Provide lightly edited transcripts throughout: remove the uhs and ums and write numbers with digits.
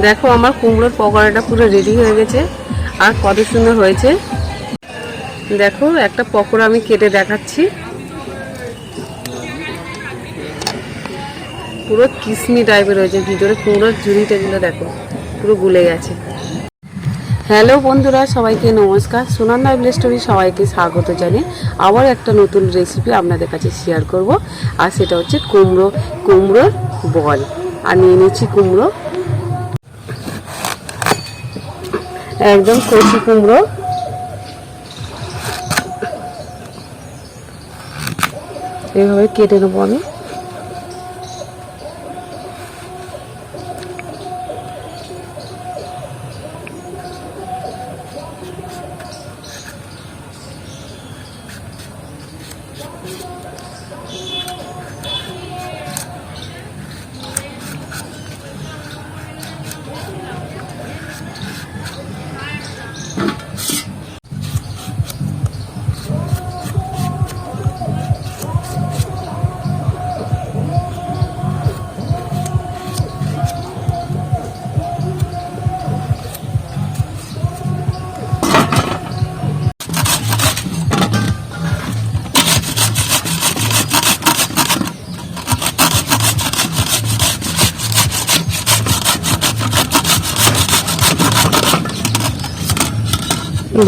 দেখো আমার কুমড়োর পকোড়াটা পুরো রেডি হয়ে গেছে আর কত সুন্দর হয়েছে। দেখো একটা পকোড়া আমি কেটে দেখাচ্ছি। পুরো কিসমি টাইপের হয়েছে, ভিতরে কুমড়োর ঝুড়িটাগুলো দেখো পুরো গুলে গেছে। হ্যালো বন্ধুরা, সবাইকে নমস্কার। সুনন্দা ভিলেজ স্টোরি সবাইকে স্বাগত জানিয়ে আবার একটা নতুন রেসিপি আপনাদের কাছে শেয়ার করব। আর সেটা হচ্ছে কুমড়োর বল। আর নিয়ে নিচ্ছি কুমড়ো, একদম কচি কুমড়ো। এইভাবে কেটে নেবো আমি।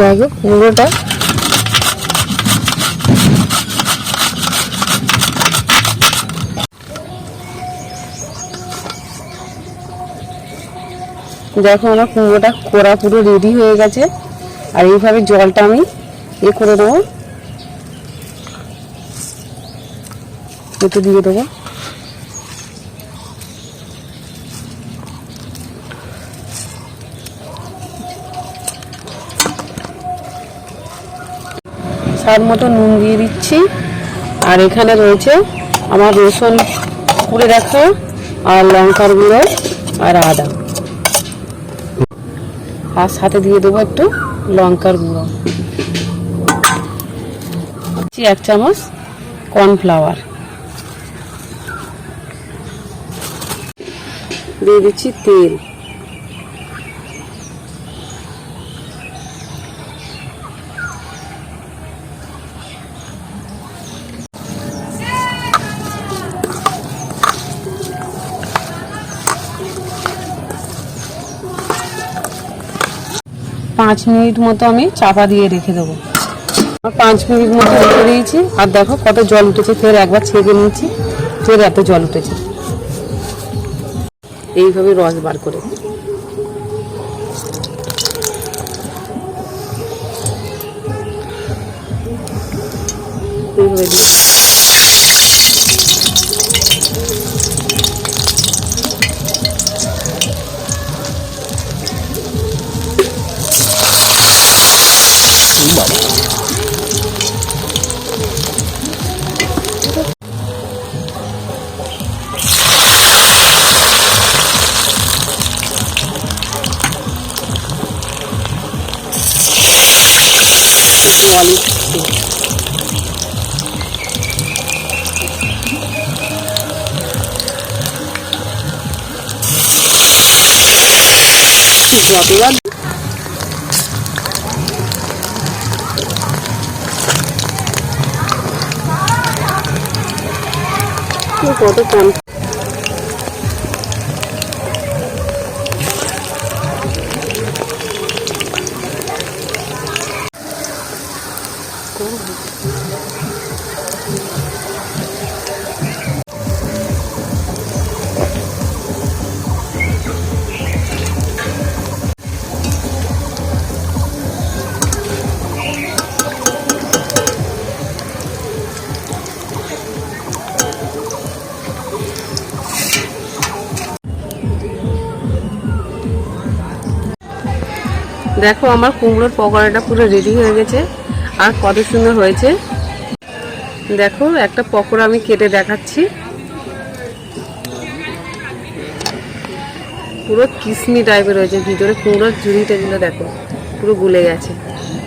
দেখো কুমড়োটা দেখো আমার কুমড়োটা কোড়া পুরো রেডি হয়ে গেছে। আর এইভাবে জলটা আমি করে দেবো, একটু দিয়ে দেবো। স্বাদ মতো নুন দিয়ে দিচ্ছি। আর এখানে রয়েছে আমার রসুন কুড়ে রাখা আর লঙ্কার গুঁড়ো আর আদা, আর সাথে দিয়ে দেবো একটু লঙ্কার গুঁড়ো, 1 চামচ কর্নফ্লাওয়ার দিয়ে দিচ্ছি, তেল, পাঁচ মিনিট মতো আমি চাপা দিয়ে রেখে দেবো। 5 মিনিট মতো রেখে দিয়েছি। আর দেখো কত জল উঠেছে, ফের একবার ছেঁকে নিয়েছি, ফের এত জল উঠেছে। এইভাবে রস বার করে এইভাবে যতবার কত কম দেখো আমার কুমড়োর পকোড়াটা পুরো রেডি হয়ে গেছে আর কত সুন্দর হয়েছে। দেখো একটা পকোড়া আমি কেটে দেখাচ্ছি। পুরো কিসমি টাইপের হয়েছে, ভিতরে কুমড়োর ঝুড়িটাগুলো দেখো পুরো গুলে গেছে।